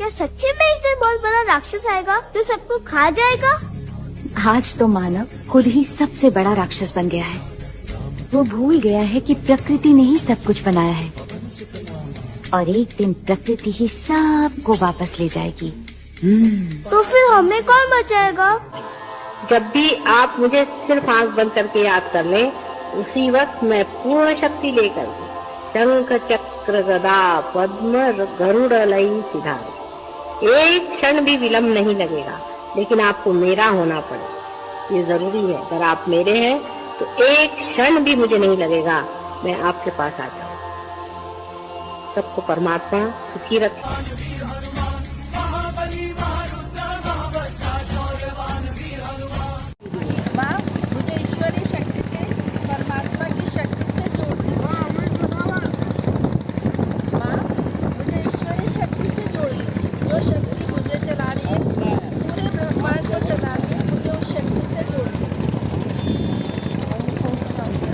क्या सच्ची में एक दिन बहुत बड़ा राक्षस आएगा जो सबको खा जाएगा? आज तो मानव खुद ही सबसे बड़ा राक्षस बन गया है। वो भूल गया है कि प्रकृति ने ही सब कुछ बनाया है और एक दिन प्रकृति ही सबको वापस ले जाएगी। तो फिर हमें कौन बचाएगा? जब भी आप मुझे सिर्फ आंख बंद करके याद कर लें, उसी वक्त मैं पूर्ण शक्ति लेकर शंख चक्र गदा पद्म गरुड़ लई सिधार। एक क्षण भी विलम्ब नहीं लगेगा, लेकिन आपको मेरा होना पड़ेगा। ये जरूरी है। अगर आप मेरे हैं तो एक क्षण भी मुझे नहीं लगेगा, मैं आपके पास आ जाऊँ। सबको परमात्मा सुखी रखे। मुझे ईश्वरी शक्ति से परमात्मा की शक्ति से जोड़ दीजिए। माँ, मुझे ईश्वरी शक्ति से जोड़ दीजिए। जो शक्ति मुझे चला रही है, पूरे ब्रह्मांड को चला रही है, मुझे उस शक्ति से जोड़ दीजिए।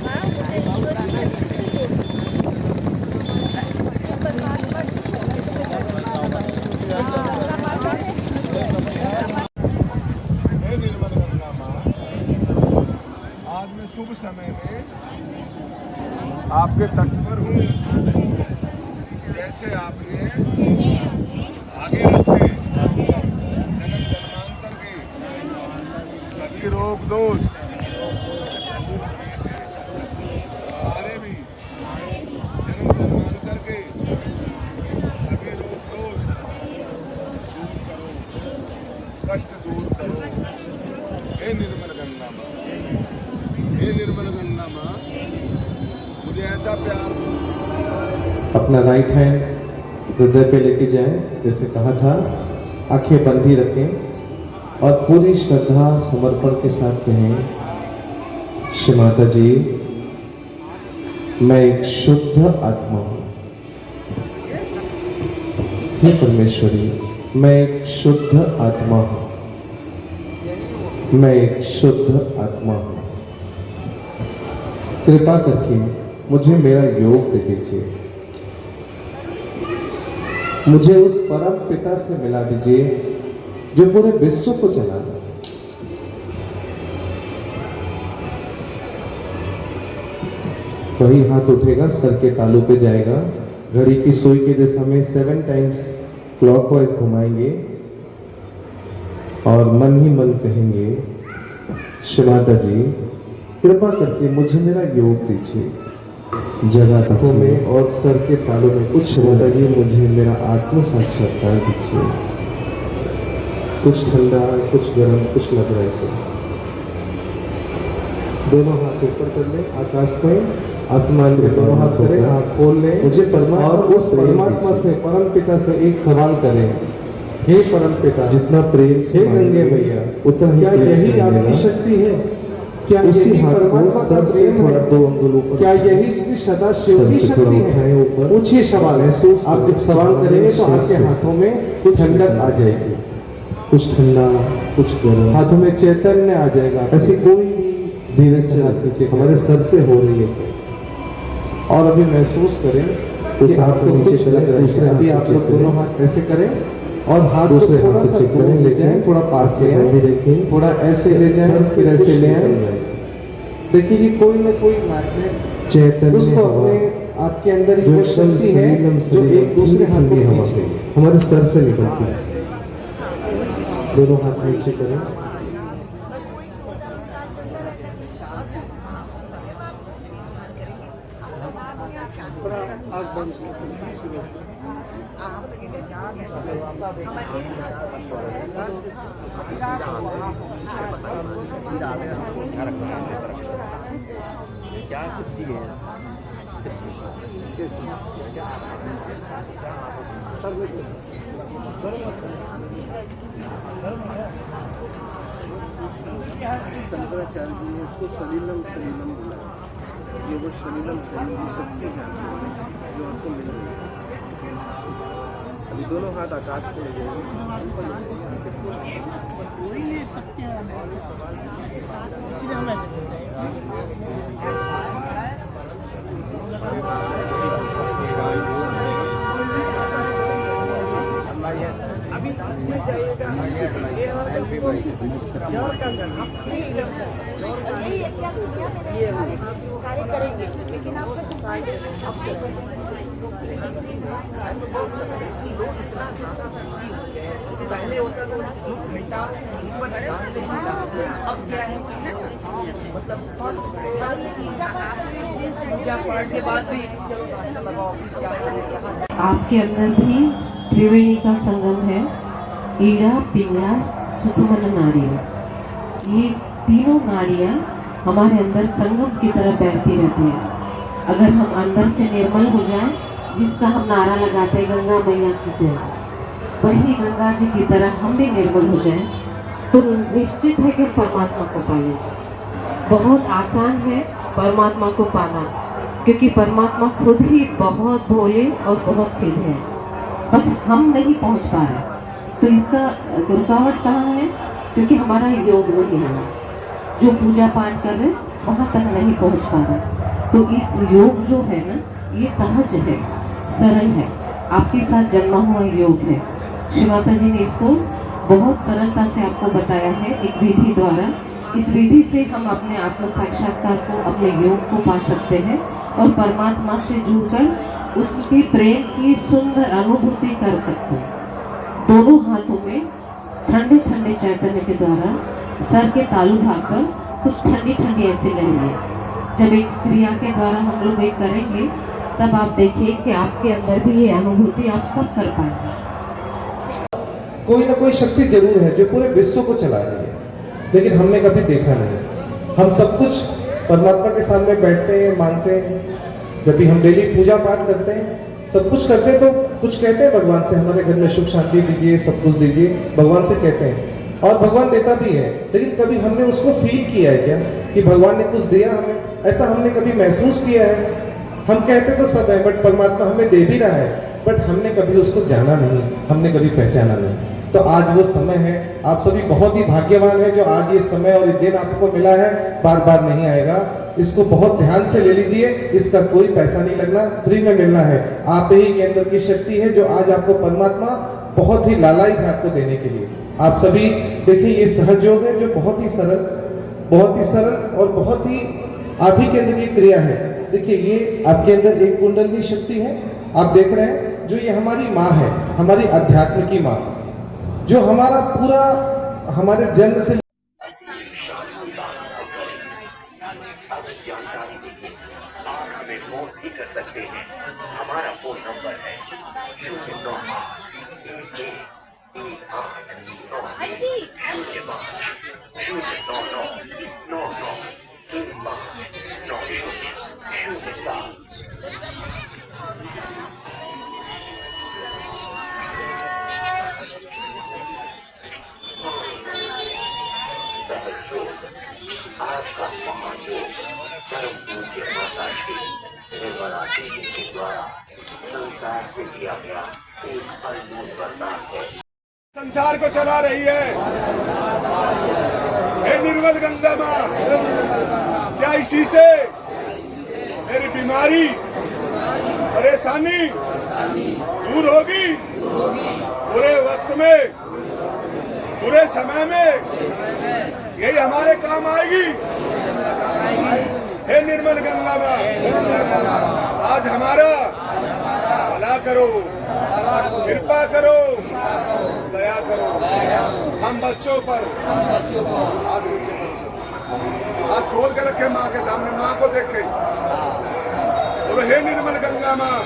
माँ, मुझे ईश्वरी शक्ति से जोड़ दीजिए। मुझे परमात्मा की शक्ति से जोड़ दीजिए। जो गंगा माता है, आज मैं शुभ समय में आपके तट पर हूँ। जैसे आपने आगे रखे जन्म जन्मांतर के सभी रोग दोष हमारे भी जन्म जन्मांतर के सभी रोग दोष दूर करो, कष्ट दूर करो। हे निर्मल गंगा माँ, हे निर्मल गंगा माँ, मुझे ऐसा प्यार दो। अपना राइट हैंड हृदय पे लेके जाएं, जैसे कहा था। आंखें बंद ही रखें और पूरी श्रद्धा समर्पण के साथ कहें, श्री माता जी, मैं एक शुद्ध आत्मा हूँ। हे परमेश्वरी, मैं एक शुद्ध आत्मा हूँ। मैं एक शुद्ध आत्मा हूँ। कृपा करके मुझे मेरा योग दे दीजिए। मुझे उस परम पिता से मिला दीजिए जो पूरे विश्व को चला रहा है। वही हाथ उठेगा, सर के तालू पे जाएगा, घड़ी की सुई की दिशा में 7 टाइम्स क्लॉकवाइज घुमाएंगे और मन ही मन कहेंगे, श्री माता जी, कृपा करके मुझे मेरा योग दीजिए। जगह में और सर के तालू में कुछ, माता जी, मुझे मेरा आत्म साक्षात्कार दीजिए। कुछ ठंडा, कुछ गर्म, कुछ लग रहा है। दोनों हाथ ऊपर कर लें, आकाश में, आसमान में दोनों हाथ करें, आँख खोल लें। मुझे परमात्मा और उस परमात्मा से, परम पिता से एक सवाल करें, हे परम पिता, जितना प्रेम से गंगे भैया, उतना ही यही आपकी शक्ति है? क्या उसी हाथ को सर से थोड़ा 2 अंगुल ऊपर, क्या यही श्री सदाशिव की शक्ति है? ऊपर कुछ ही सवाल है। आप जब सवाल करेंगे तो आपके हाथों में कुछ ठंडक आ जाएगी, कुछ ठंडा, कुछ गर्म, हाथों में चैतन्य आ जाएगा। ऐसी कोई भी धीरे से हाथ नीचे, हमारे सर से हो रही है। और अभी महसूस करें उस हाथ को नीचे चला कर, अभी आप लोग दोनों हाथ ऐसे करें और हाथ दूसरे हाथ से चेक करें, ले जाएं, थोड़ा पास ले आएं, देखें, थोड़ा ऐसे ले जाएं, फिर ऐसे ले आएं। देखिए कि कोई ना कोई मैग्नेट चैतन्य उसको अपने आपके अंदर जो शक्ति है जो एक दूसरे हाथ को खींचे, हमारे सर से निकलती है। दोनों हाथ नीचे करें। क्या शक्ति है? शंकराचार्य जी ने इसको सलीलम सलीलम बोला। ये वो सलीलम सलीलम की शक्ति है जो आपको मिल रही है। अभी दोनों हाथ आकाश में ले कोई नहीं शक्ति है, इसलिए हम ऐसे बोलते हैं। अभी इसमें जाइएगा ये और आपको जोर का गन आप नहीं ये कार्य करेंगे लेकिन आपको पहले होता था लोग मिटा इसमें डाल देते अब क्या है मतलब पूजा पाठ के बाद भी चलो नाश्ता लगाओ ऑफिस जाओ। आपके अंदर भी त्रिवेणी का संगम है, ईड़ा पिंगला सुखमन नाड़ियाँ। ये तीनों नाड़ियाँ हमारे अंदर संगम की तरह बहती रहती हैं। अगर हम अंदर से निर्मल हो जाएं, जिसका हम नारा लगाते हैं गंगा मैया की जय, वही गंगा जी की तरह हम भी निर्मल हो जाएं, तो निश्चित है कि परमात्मा को पाएंगे। बहुत आसान है परमात्मा को पाना, क्योंकि परमात्मा खुद ही बहुत भोले और बहुत सीधे हैं, बस हम नहीं पहुंच पा रहे। तो इसका रुकावट कहाँ है? क्योंकि हमारा योग नहीं है, जो पूजा पाठ कर रहे वहाँ तक नहीं पहुंच पा रहे। तो इस योग जो है ना, ये सहज है, सरल है, आपके साथ जन्मा हुआ योग है। श्री माता जी ने इसको बहुत सरलता से आपको बताया है एक विधि द्वारा। इस विधि से हम अपने आत्म साक्षात्कार को, अपने योग को पा सकते हैं और परमात्मा से जुड़कर उसके प्रेम की सुंदर अनुभूति कर सकते हैं। दोनों हाथों में ठंडे ठंडे चैतन्य के द्वारा सर के तालू भागकर कुछ ठंडी ठंडी ऐसे लगेंगे। जब एक क्रिया के द्वारा हम लोग एक करेंगे, तब आप देखिए कि आपके अंदर भी ये अनुभूति आप सब कर पाएंगे। कोई ना कोई शक्ति जरूर है जो पूरे विश्व को चला रही है, लेकिन हमने कभी देखा नहीं। हम सब कुछ परमात्मा के सामने बैठते हैं, मांगते हैं। जब भी हम डेली पूजा पाठ करते हैं, सब कुछ करते हैं, तो कुछ कहते हैं भगवान से, हमारे घर में सुख शांति दीजिए, सब कुछ दीजिए, भगवान से कहते हैं और भगवान देता भी है। लेकिन कभी हमने उसको फील किया है क्या कि भगवान ने कुछ दिया हमें? ऐसा हमने कभी महसूस किया है? हम कहते तो सब है, बट परमात्मा हमें दे भी रहा है, बट हमने कभी उसको जाना नहीं, हमने कभी पहचाना नहीं। तो आज वो समय है, आप सभी बहुत ही भाग्यवान हैं जो आज ये समय और ये दिन आपको मिला है, बार बार नहीं आएगा। इसको बहुत ध्यान से ले लीजिए, इसका कोई पैसा नहीं लगना, फ्री में मिलना है। आप ही के अंदर की शक्ति है जो आज आपको परमात्मा बहुत ही लालायित है आपको देने के लिए। आप सभी देखिए, ये सहज योग है जो बहुत ही सरल और बहुत ही आप ही के अंदर की क्रिया है। देखिए, ये आपके अंदर एक कुंडली शक्ति है, आप देख रहे हैं, जो ये हमारी माँ है, हमारी अध्यात्म की माँ, जो हमारा पूरा हमारे जन्म से कर सकते हैं। हमारा फोन नंबर है आपका महायोग परम पूज्य माता श्री निर्मला देवी के द्वारा संसार से किया गया एक अद्भुत वरदान है। संसार को चला रही है। हे निर्मल गंगा माँ, क्या इसी से मेरी बीमारी, परेशानी दूर होगी? बुरे वक्त में, बुरे समय में यही हमारे काम आएगी। हे निर्मल गंगा माँ, आज हमारा भला करो, कृपा करो, दया करो। हम बच्चों पर हाथ नीचे करो, हाथ खोल के रखे माँ के सामने, माँ को देखे। तो हे निर्मल गंगा माँ,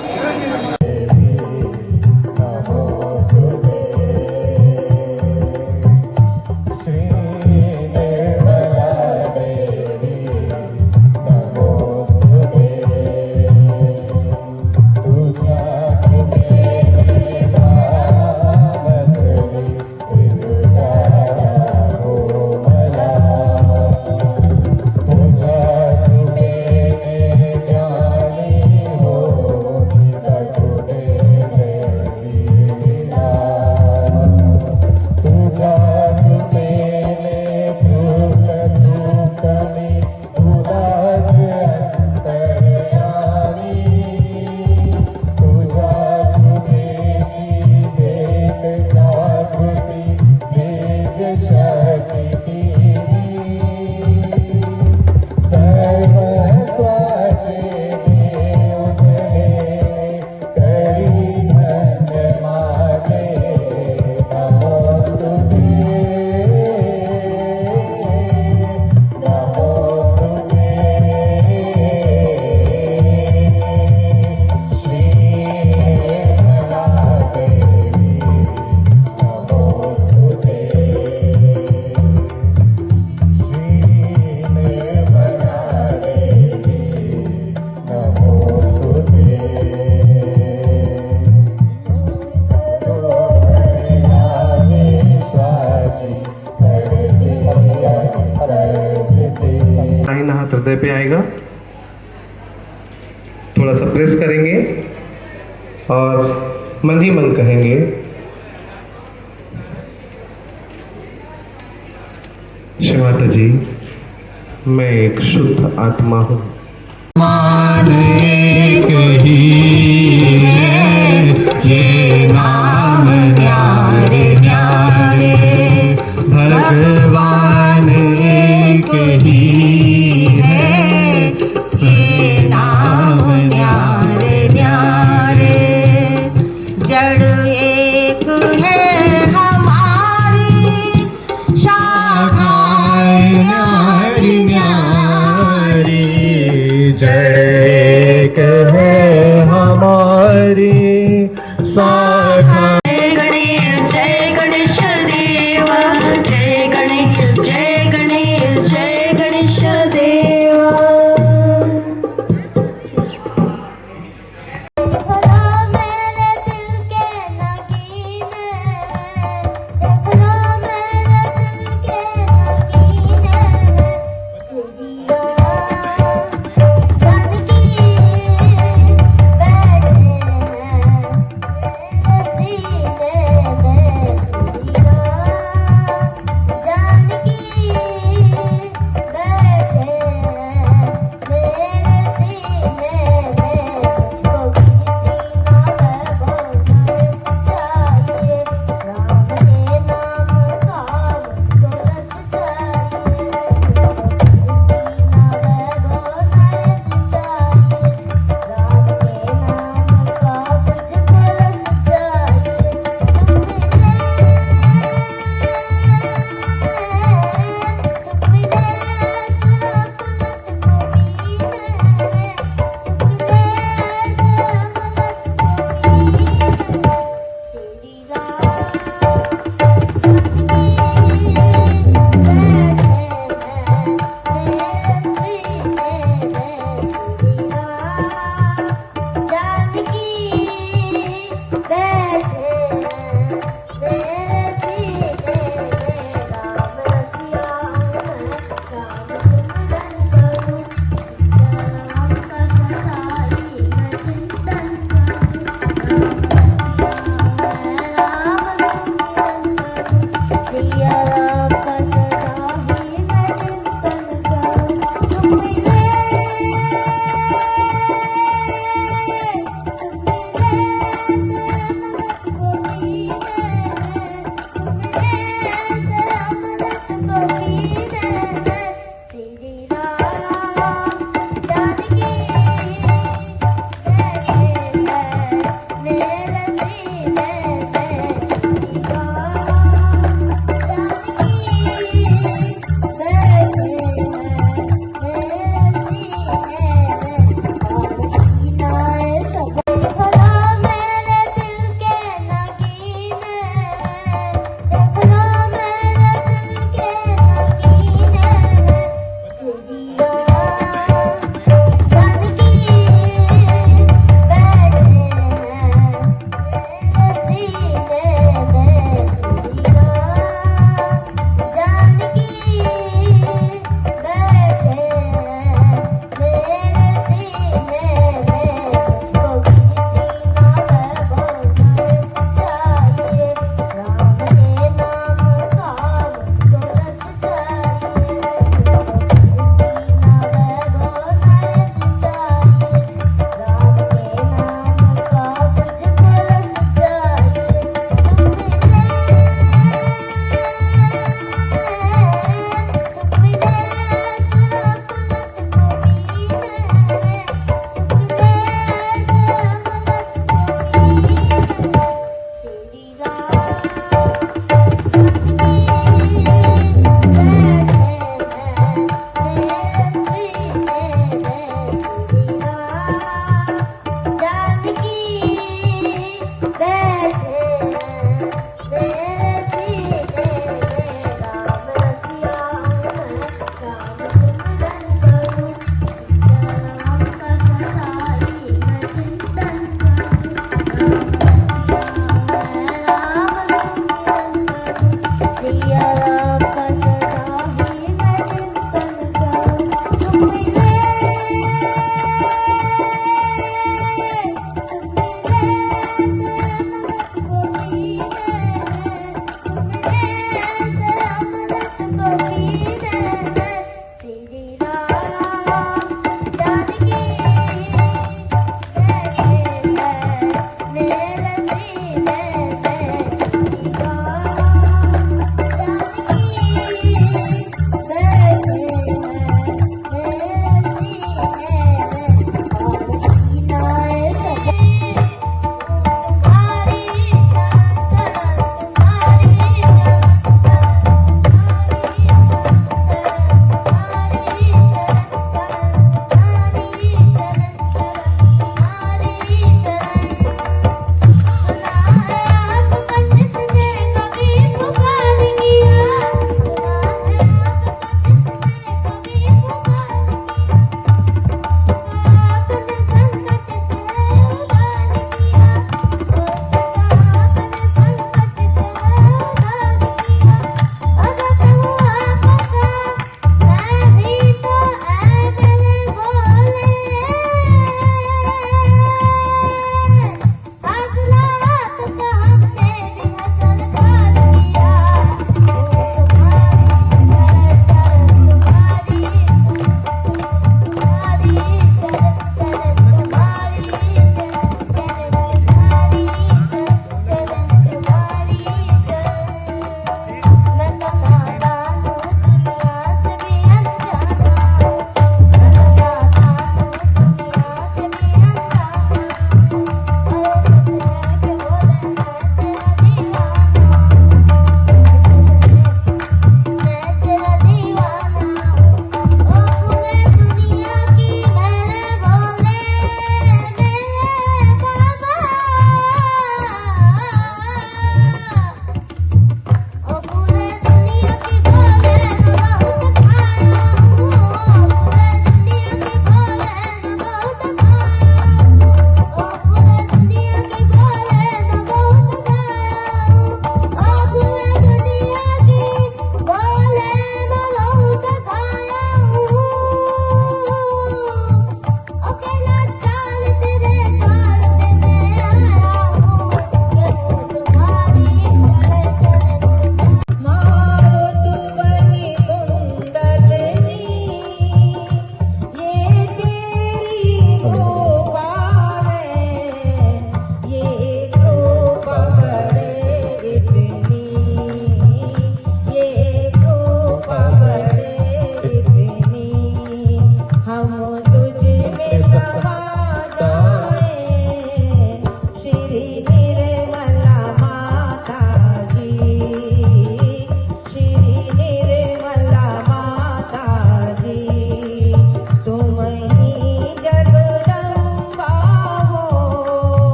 हाथ हृदय पे आएगा, थोड़ा सा प्रेस करेंगे और मन ही मन कहेंगे, श्री माता जी, मैं एक शुद्ध आत्मा हूँ। ये नाम न्यारे न्यारे भगवान एक ही है, ये नाम न्यारे न्यारे। जड़ एक है हमारी, शाखाएं न्यारी न्यारी। जड़ एक है हमारी, शाखा। जय गणेश देवा, जय गणेश जय गणेश देवा। देखना मेरे दिल के नगीने, देखना मेरे दिल के नगीने। चिड़िया जानकी बैठे हैं मेरे सीने में। चिड़िया जानकी बैठे हैं मेरे सीने में। मुझको गिनती ना वैभव चाहिए, राम के नाम का मुझको रस चाहिए। गिनती ना वैभव चाहिए, राम के नाम का मुझको रस चाहिए। चुप मिले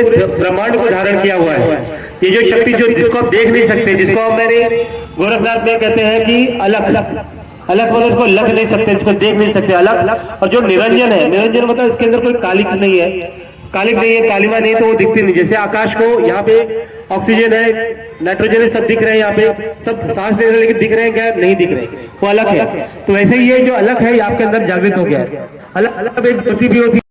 पूरे ब्रह्मांड को धारण किया हुआ है। ये जो शक्ति जो जिसको आप देख नहीं सकते, जिसको मैंने गोरखनाथ में कहते हैं कि अलग अलग मतलब उसको लग नहीं सकते, इसको देख नहीं सकते अलग। और जो निरंजन है, निरंजन मतलब इसके अंदर कोई कालिक नहीं है, कालिमा नहीं, तो वो दिखती नहीं। जैसे आकाश को यहाँ पे ऑक्सीजन है, नाइट्रोजन है, सब दिख रहे हैं, यहाँ पे सब सांस ले रहे हैं, लेकिन दिख रहे हैं क्या? नहीं दिख रहे, वो अलग है। तो वैसे ही ये जो अलग है ये आपके अंदर जागृत हो गया है। अलग अलग एक ज्योति भी होती है।